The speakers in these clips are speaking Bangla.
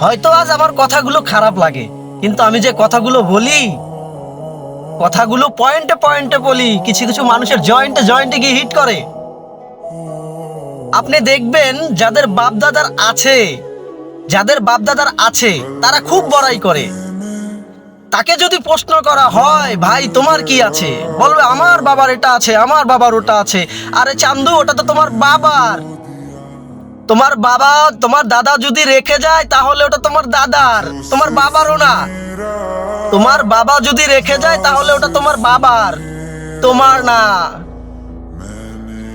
হয়তো আজ আমার কথাগুলো খারাপ লাগে, কিন্তু আমি যে কথাগুলো বলি, কথাগুলো পয়েন্টে পয়েন্টে বলি, কিছু কিছু মানুষের জয়েন্টে জয়েন্টে গিয়ে হিট করে। আপনি দেখবেন যাদের বাপদাদার আছে, যাদের বাপদাদার আছে তারা খুব বড়াই করে। তাকে যদি প্রশ্ন করা হয়, ভাই তোমার কি আছে, বলবে আমার বাবার এটা আছে, আমার বাবার ওটা আছে। আরে চান্দু, ওটা তো তোমার বাবার। তোমার বাবা, তোমার দাদা যদি রেখে যায় তাহলে ওটা তোমার দাদার, তোমার বাবারও না। তোমার বাবা যদি রেখে যায় তাহলে ওটা তোমার বাবার, তোমার না।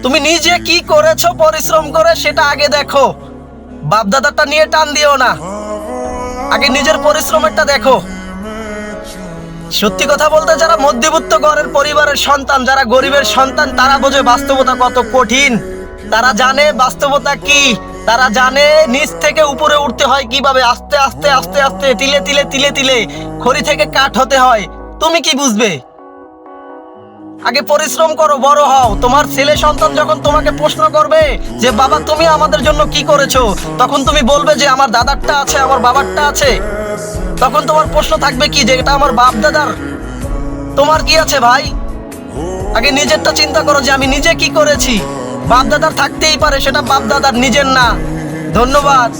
তুমি নিজে কি করেছো পরিশ্রম করে সেটা আগে দেখো, বাপ দাদাটা নিয়ে টান দিও না, আগে নিজের পরিশ্রমেরটা দেখো। সত্যি কথা বলতে, যারা মধ্যবিত্ত ঘরের পরিবারের সন্তান, যারা গরিবের সন্তান, তারা বোঝে বাস্তবতা কত কঠিন। তারা জানে বাস্তবতা কি, তারা জানে নিচ থেকে উপরে উঠতে হয় কিভাবে, আস্তে আস্তে আস্তে আস্তে, তিলে তিলে তিলে তিলে খড়ি থেকে কাঠ হতে হয়। তুমি কি বুঝবে? আগে পরিশ্রম করো, বড় হও। তোমার ছেলে সন্তান যখন তোমাকে প্রশ্ন করবে যে বাবা তুমি আমাদের জন্য কি করেছো, তখন তুমি বলবে যে আমার দাদারটা আছে, আমার বাবারটা আছে। তখন তোমার প্রশ্ন থাকবে কি, যে এটা আমার বাপ দাদার। তোমার কি আছে ভাই? আগে নিজেরটা চিন্তা করো যে আমি নিজে কি করেছি। বাপ দাদার থাকতেই পারে, সেটা বাপ দাদার, নিজের না। ধন্যবাদ।